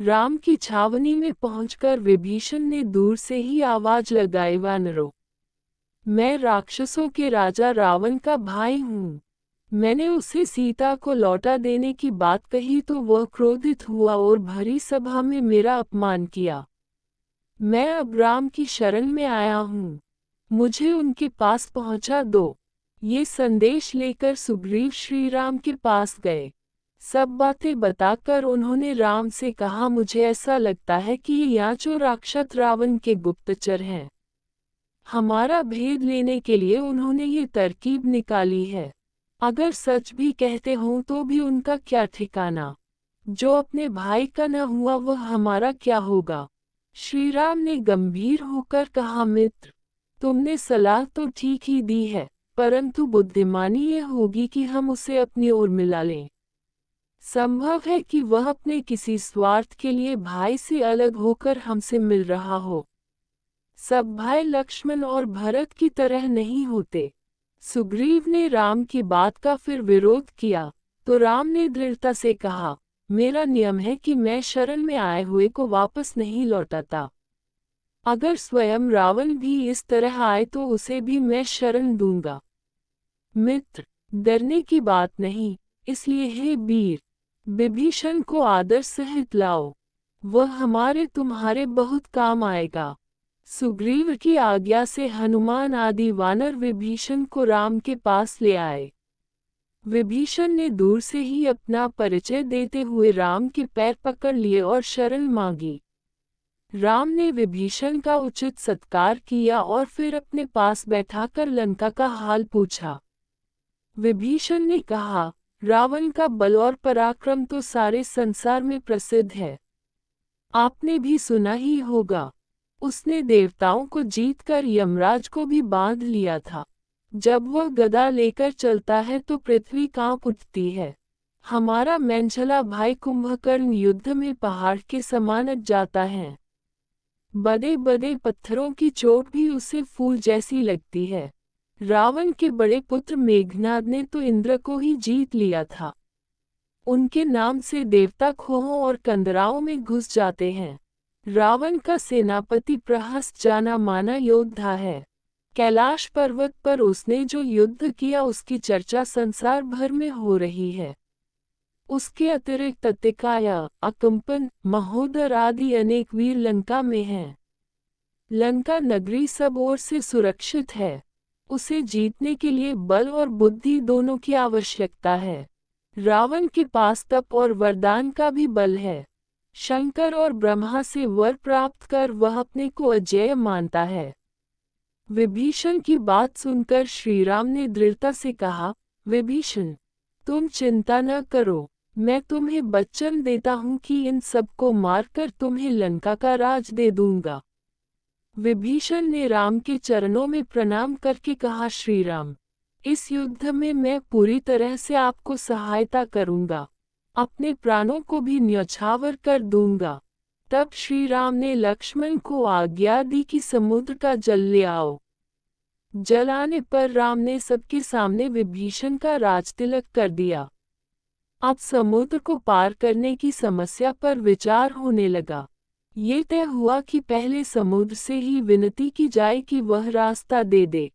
राम की छावनी में पहुंचकर विभीषण ने दूर से ही आवाज लगाई, वानरों, मैं राक्षसों के राजा रावण का भाई हूँ। मैंने उसे सीता को लौटा देने की बात कही तो वह क्रोधित हुआ और भरी सभा में मेरा अपमान किया। मैं अब राम की शरण में आया हूँ, मुझे उनके पास पहुँचा दो। ये संदेश लेकर सुग्रीव श्री राम के पास गए। सब बातें बताकर उन्होंने राम से कहा, मुझे ऐसा लगता है कि ये याचो राक्षस रावण के गुप्तचर हैं। हमारा भेद लेने के लिए उन्होंने ये तरकीब निकाली है। अगर सच भी कहते हों तो भी उनका क्या ठिकाना। जो अपने भाई का न हुआ वह हमारा क्या होगा। श्री राम ने गंभीर होकर कहा, मित्र, तुमने सलाह तो ठीक ही दी है, परंतु बुद्धिमानी ये होगी कि हम उसे अपनी ओर मिला लें। संभव है कि वह अपने किसी स्वार्थ के लिए भाई से अलग होकर हमसे मिल रहा हो। सब भाई लक्ष्मण और भरत की तरह नहीं होते। सुग्रीव ने राम की बात का फिर विरोध किया, तो राम ने दृढ़ता से कहा, मेरा नियम है कि मैं शरण में आए हुए को वापस नहीं लौटाता। अगर स्वयं रावण भी इस तरह आए तो उसे भी मैं शरण दूंगा। मित्र, डरने की बात नहीं, इसलिए हे वीर, विभीषण को आदर सहित लाओ, वह हमारे तुम्हारे बहुत काम आएगा। सुग्रीव की आज्ञा से हनुमान आदि वानर विभीषण को राम के पास ले आए। विभीषण ने दूर से ही अपना परिचय देते हुए राम के पैर पकड़ लिए और शरण मांगी। राम ने विभीषण का उचित सत्कार किया और फिर अपने पास बैठाकर लंका का हाल पूछा। विभीषण ने कहा, रावण का बल और पराक्रम तो सारे संसार में प्रसिद्ध है। आपने भी सुना ही होगा, उसने देवताओं को जीतकर यमराज को भी बांध लिया था। जब वह गदा लेकर चलता है तो पृथ्वी कांप उठती है। हमारा मेंझला भाई कुंभकर्ण युद्ध में पहाड़ के समान जाता है। बड़े बड़े पत्थरों की चोट भी उसे फूल जैसी लगती है। रावण के बड़े पुत्र मेघनाद ने तो इंद्र को ही जीत लिया था। उनके नाम से देवता खोहों और कंदराओं में घुस जाते हैं। रावण का सेनापति प्रहस्त जाना माना योद्धा है। कैलाश पर्वत पर उसने जो युद्ध किया उसकी चर्चा संसार भर में हो रही है। उसके अतिरिक्त अतिकाया, अकंपन, महोदर आदि अनेक वीर लंका में हैं। लंका नगरी सब ओर से सुरक्षित है। उसे जीतने के लिए बल और बुद्धि दोनों की आवश्यकता है। रावण के पास तप और वरदान का भी बल है। शंकर और ब्रह्मा से वर प्राप्त कर वह अपने को अजेय मानता है। विभीषण की बात सुनकर श्रीराम ने दृढ़ता से कहा, विभीषण, तुम चिंता न करो, मैं तुम्हें वचन देता हूँ कि इन सबको मारकर तुम्हें लंका का राज दे दूंगा। विभीषण ने राम के चरणों में प्रणाम करके कहा, श्रीराम, इस युद्ध में मैं पूरी तरह से आपको सहायता करूंगा, अपने प्राणों को भी न्यौछावर कर दूंगा। तब श्री राम ने लक्ष्मण को आज्ञा दी कि समुद्र का जल ले आओ। जल आने पर राम ने सबके सामने विभीषण का राजतिलक कर दिया। अब समुद्र को पार करने की समस्या पर विचार होने लगा। ये तय हुआ कि पहले समुद्र से ही विनती की जाए कि वह रास्ता दे दे।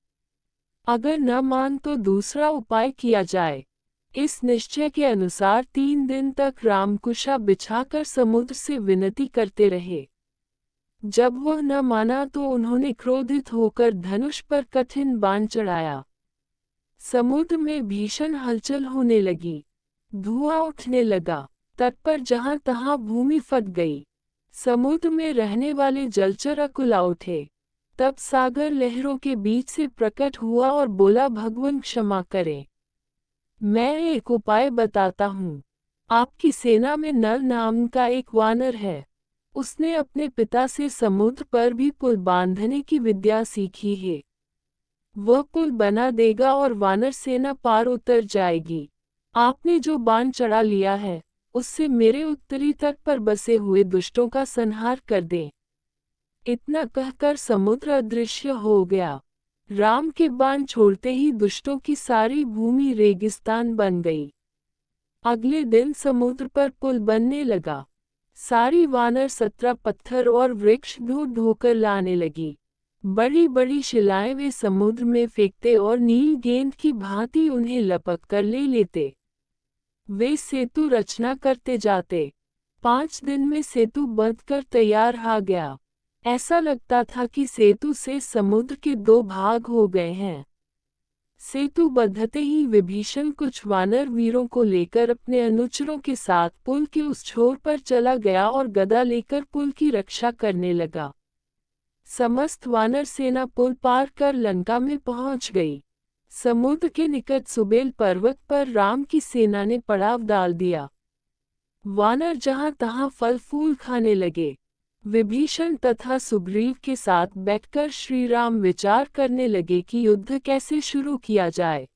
अगर न मान तो दूसरा उपाय किया जाए। इस निश्चय के अनुसार 3 दिन तक रामकुशा बिछाकर समुद्र से विनती करते रहे। जब वह न माना तो उन्होंने क्रोधित होकर धनुष पर कठिन बाण चढ़ाया। समुद्र में भीषण हलचल होने लगी, धुआं उठने लगा, तट पर जहां तहां भूमि फट गई। समुद्र में रहने वाले जलचर अकुला उठे। तब सागर लहरों के बीच से प्रकट हुआ और बोला, भगवान क्षमा करें, मैं एक उपाय बताता हूँ। आपकी सेना में नल नाम का एक वानर है। उसने अपने पिता से समुद्र पर भी पुल बांधने की विद्या सीखी है। वह पुल बना देगा और वानर सेना पार उतर जाएगी। आपने जो बाण चढ़ा लिया है उससे मेरे उत्तरी तट पर बसे हुए दुष्टों का संहार कर दें। इतना कहकर समुद्र अदृश्य हो गया। राम के बाण छोड़ते ही दुष्टों की सारी भूमि रेगिस्तान बन गई। अगले दिन समुद्र पर पुल बनने लगा। सारी वानर 17 पत्थर और वृक्ष ढो ढोकर लाने लगी। बड़ी बड़ी शिलाएं वे समुद्र में फेंकते और नील गेंद की भांति उन्हें लपक कर ले लेते। वे सेतु रचना करते जाते। 5 दिन में सेतु बनकर तैयार आ गया। ऐसा लगता था कि सेतु से समुद्र के 2 भाग हो गए हैं। सेतु बंधते ही विभीषण कुछ वानर वीरों को लेकर अपने अनुचरों के साथ पुल के उस छोर पर चला गया और गदा लेकर पुल की रक्षा करने लगा। समस्त वानर सेना पुल पार कर लंका में पहुंच गई। समुद्र के निकट सुबेल पर्वत पर राम की सेना ने पड़ाव डाल दिया। वानर जहां तहां फल फूल खाने लगे। विभीषण तथा सुग्रीव के साथ बैठकर श्री राम विचार करने लगे कि युद्ध कैसे शुरू किया जाए।